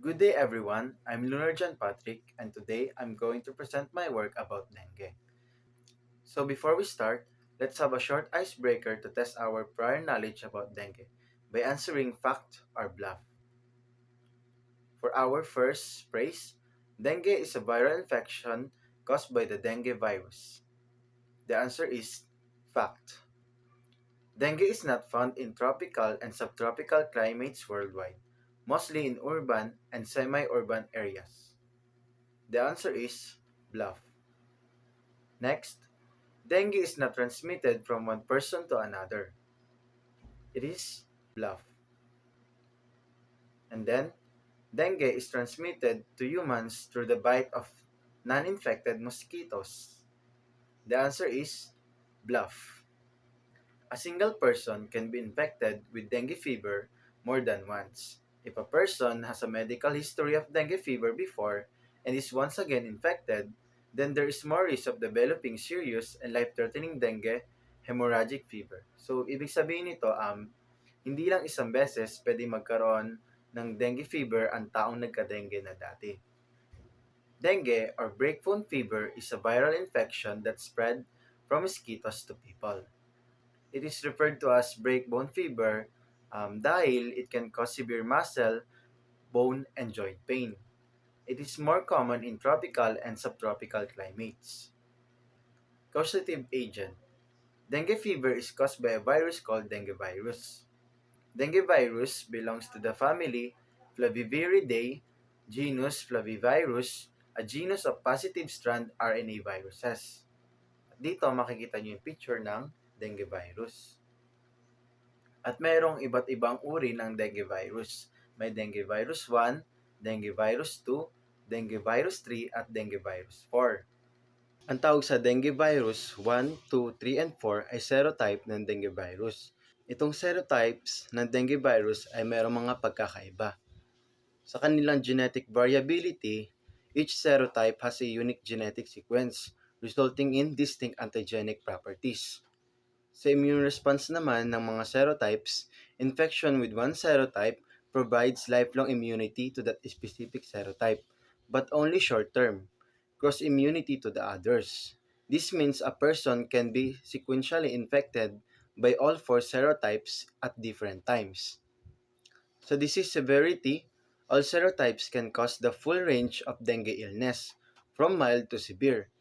Good day everyone, I'm Lunar John Patrick and today I'm going to present my work about dengue. So before we start, let's have a short icebreaker to test our prior knowledge about dengue by answering fact or bluff. For our first phrase, dengue is a viral infection caused by the dengue virus. The answer is fact. Dengue is not found in tropical and subtropical climates worldwide, mostly in urban and semi-urban areas. The answer is bluff. Next, dengue is not transmitted from one person to another. It is bluff. And then, dengue is transmitted to humans through the bite of non-infected mosquitoes. The answer is bluff. A single person can be infected with dengue fever more than once. If a person has a medical history of dengue fever before and is once again infected, then there is more risk of developing serious and life-threatening dengue hemorrhagic fever. So, ibig sabihin nito, hindi lang isang beses pwede magkaroon ng dengue fever ang taong nagka-dengue na dati. Dengue or breakbone fever is a viral infection that spread from mosquitoes to people. It is referred to as breakbone fever dahil it can cause severe muscle, bone, and joint pain. It is more common in tropical and subtropical climates. Causative agent. Dengue fever is caused by a virus called dengue virus. Dengue virus belongs to the family Flaviviridae, genus Flavivirus, a genus of positive strand RNA viruses. Dito makikita niyo yung picture ng dengue virus. At mayroong iba't ibang uri ng dengue virus. May dengue virus 1, dengue virus 2, dengue virus 3, at dengue virus 4. Ang tawag sa dengue virus 1, 2, 3, and 4 ay serotype ng dengue virus. Itong serotypes ng dengue virus ay mayroong mga pagkakaiba. Sa kanilang genetic variability, each serotype has a unique genetic sequence, resulting in distinct antigenic properties. Sa immune response naman ng mga serotypes, infection with one serotype provides lifelong immunity to that specific serotype, but only short-term, cross-immunity to the others. This means a person can be sequentially infected by all four serotypes at different times. So disease severity, all serotypes can cause the full range of dengue illness, from mild to severe.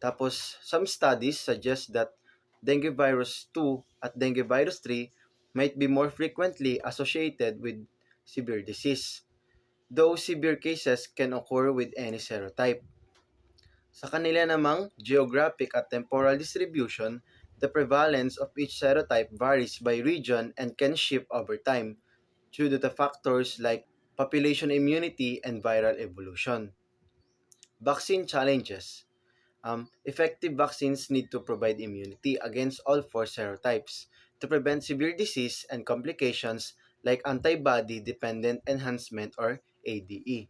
Tapos, some studies suggest that dengue virus 2 at dengue virus 3 might be more frequently associated with severe disease, though severe cases can occur with any serotype. Sa kanila namang geographic at temporal distribution, the prevalence of each serotype varies by region and can shift over time due to the factors like population immunity and viral evolution. Vaccine challenges. Effective vaccines need to provide immunity against all four serotypes to prevent severe disease and complications like antibody-dependent enhancement or ADE.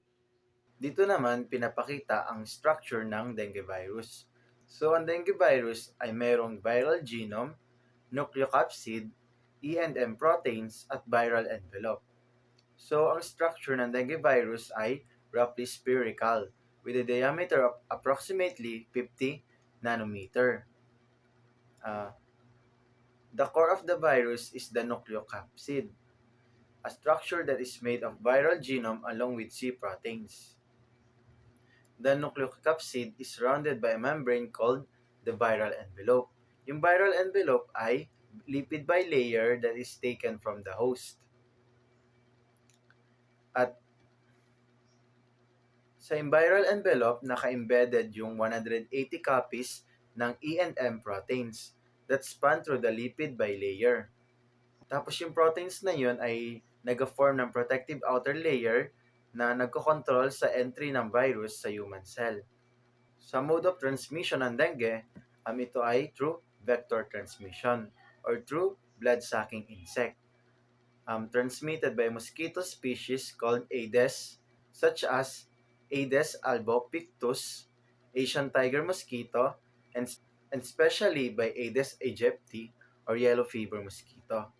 Dito naman pinapakita ang structure ng dengue virus. So ang dengue virus ay mayroong viral genome, nucleocapsid, E&M proteins at viral envelope. So ang structure ng dengue virus ay roughly spherical with a diameter of approximately 50 nanometer. Uh, the core of the virus is the nucleocapsid, a structure that is made of viral genome along with C proteins. The nucleocapsid is surrounded by a membrane called the viral envelope. Yung viral envelope ay lipid bilayer that is taken from the host. At sa viral envelope, naka-embedded yung 180 copies ng E&M proteins that span through the lipid bilayer. Tapos yung proteins na yun ay nag-form ng protective outer layer na nagkokontrol sa entry ng virus sa human cell. Sa mode of transmission ng dengue, ito ay through vector transmission or through blood-sucking insect. Transmitted by mosquito species called Aedes, such as Aedes albopictus, Asian tiger mosquito, and especially by Aedes aegypti or yellow fever mosquito.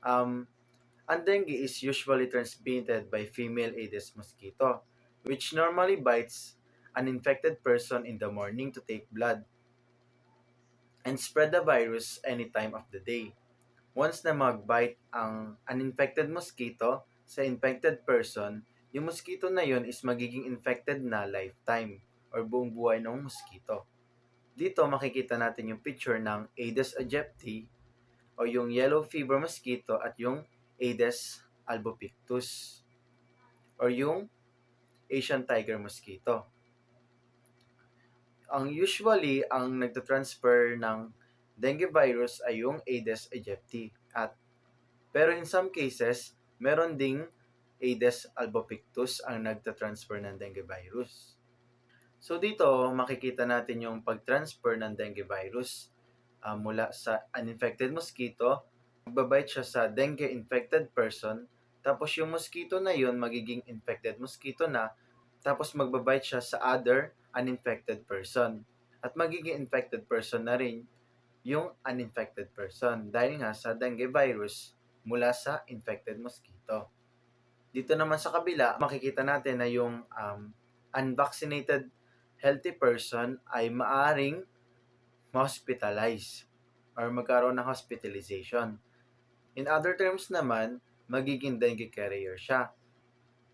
Um, Ang dengue is usually transmitted by female Aedes mosquito, which normally bites an infected person in the morning to take blood and spread the virus any time of the day. Once na mag-bite ang uninfected mosquito sa infected person, yung mosquito na yun is magiging infected na lifetime or buong buhay ng mosquito. Dito makikita natin yung picture ng Aedes aegypti o yung yellow fever mosquito at yung Aedes albopictus or yung Asian tiger mosquito. Ang nagtatransfer ng dengue virus ay yung Aedes aegypti pero in some cases, meron ding Aedes albopictus ang nagtatransfer ng dengue virus. So dito, makikita natin yung pag-transfer ng dengue virus mula sa uninfected mosquito, magbabite siya sa dengue-infected person, tapos yung mosquito na yun magiging infected mosquito na, tapos magbabite siya sa other uninfected person. At magiging infected person na rin yung uninfected person dahil nga sa dengue virus mula sa infected mosquito. Dito naman sa kabila, makikita natin na yung unvaccinated healthy person ay maaring ma-hospitalize or magkaroon ng hospitalization. In other terms naman, magiging dengue carrier siya.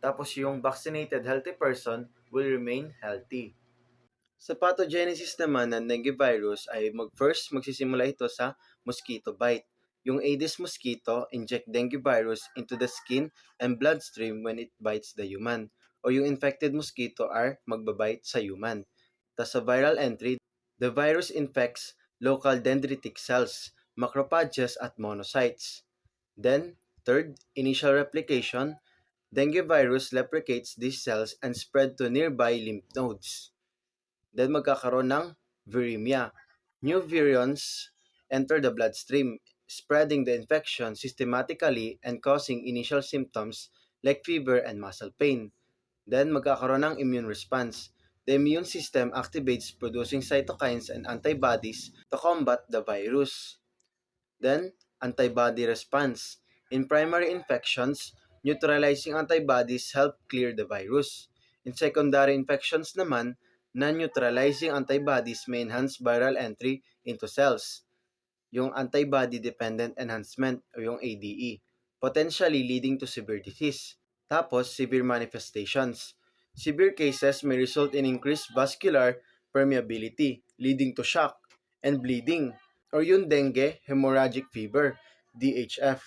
Tapos yung vaccinated healthy person will remain healthy. Sa pathogenesis naman ng dengue virus ay first magsisimula ito sa mosquito bite. Yung Aedes mosquito inject dengue virus into the skin and bloodstream when it bites the human. O yung infected mosquito are magbabite sa human. Tapos sa viral entry, the virus infects local dendritic cells, macrophages at monocytes. Then, third, initial replication, dengue virus replicates these cells and spread to nearby lymph nodes. Then magkakaroon ng viremia. New virions enter the bloodstream, spreading the infection systematically and causing initial symptoms like fever and muscle pain. Then magkakaroon ng immune response. The immune system activates producing cytokines and antibodies to combat the virus. Then, antibody response. In primary infections, neutralizing antibodies help clear the virus. In secondary infections naman, non-neutralizing antibodies may enhance viral entry into cells, yung antibody-dependent enhancement o yung ADE, potentially leading to severe disease. Tapos, severe manifestations. Severe cases may result in increased vascular permeability, leading to shock and bleeding, or yung dengue hemorrhagic fever, DHF.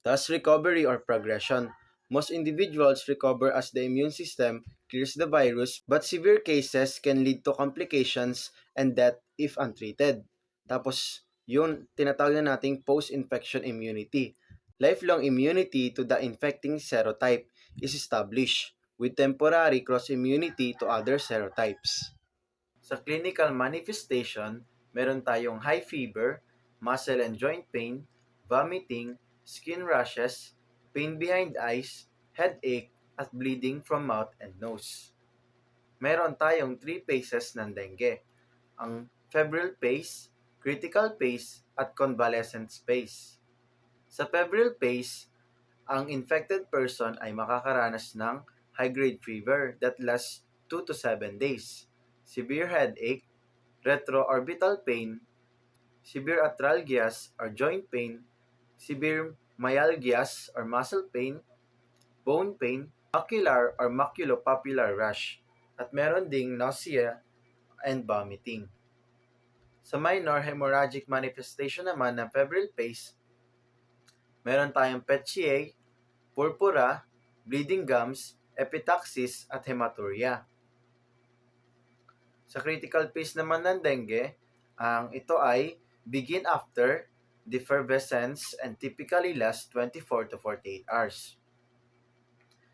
Thus, recovery or progression. Most individuals recover as the immune system clears the virus, but severe cases can lead to complications and death if untreated. Tapos, yun, tinatawag na nating post-infection immunity. Lifelong immunity to the infecting serotype is established with temporary cross-immunity to other serotypes. Sa clinical manifestation, meron tayong high fever, muscle and joint pain, vomiting, skin rashes, pain behind eyes, headache, at bleeding from mouth and nose. Meron tayong 3 phases ng dengue, ang febrile phase, critical phase, at convalescent phase. Sa febrile phase, ang infected person ay makakaranas ng high-grade fever that lasts 2 to 7 days, severe headache, retroorbital pain, severe arthralgias or joint pain, severe myalgias or muscle pain, bone pain, macular or maculopapular rash, at meron ding nausea and vomiting. Sa minor hemorrhagic manifestation naman ng febrile phase, meron tayong petechiae, purpura, bleeding gums, epistaxis, at hematuria. Sa critical phase naman ng dengue, ito ay begin after defervescence and typically last 24 to 48 hours.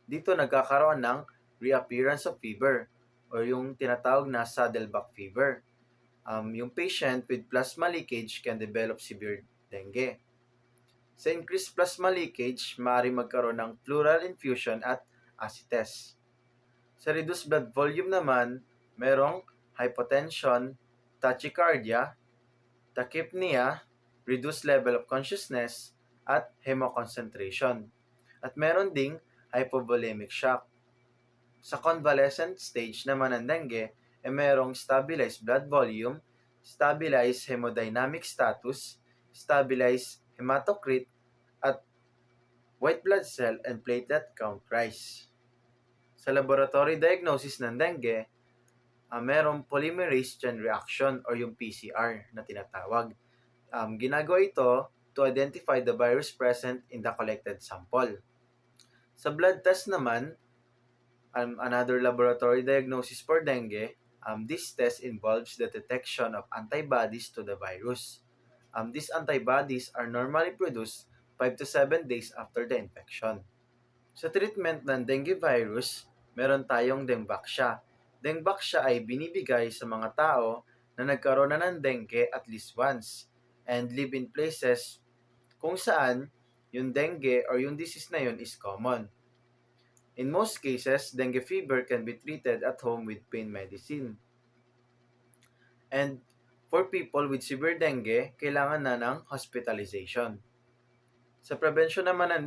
Dito nagkakaroon ng reappearance of fever o yung tinatawag na saddleback fever. Yung patient with plasma leakage can develop severe dengue. Sa increased plasma leakage, maaari magkaroon ng pleural infusion at ascites. Sa reduced blood volume naman, merong hypotension, tachycardia, tachypnea, reduced level of consciousness, at hemoconcentration. At meron ding hypovolemic shock. Sa convalescent stage naman ng dengue, merong stabilized blood volume, stabilized hemodynamic status, stabilized hematocrit, at white blood cell and platelet count rise. Sa laboratory diagnosis ng dengue, merong polymerase chain reaction or yung PCR na tinatawag. Ginagawa ito to identify the virus present in the collected sample. Sa blood test naman, another laboratory diagnosis for dengue, this test involves the detection of antibodies to the virus. These antibodies are normally produced 5 to 7 days after the infection. Sa treatment ng dengue virus, meron tayong Dengvaxia. Dengvaxia ay binibigay sa mga tao na nagkaroon na ng dengue at least once and live in places kung saan yung dengue or yung disease na yun is common. In most cases, dengue fever can be treated at home with pain medicine. And for people with severe dengue, kailangan na ng hospitalization. Sa prevention naman ng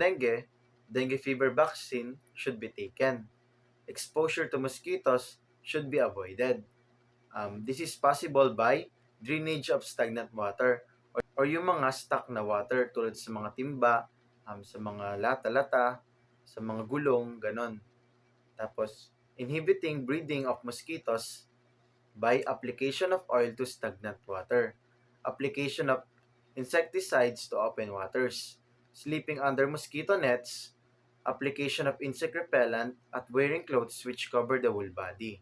dengue fever vaccine should be taken. Exposure to mosquitoes should be avoided. This is possible by drainage of stagnant water or yung mga stuck na water tulad sa mga timba, sa mga lata-lata, sa mga gulong, ganon. Tapos, inhibiting breeding of mosquitoes by application of oil to stagnant water, application of insecticides to open waters, sleeping under mosquito nets, application of insect repellent, at wearing clothes which cover the whole body.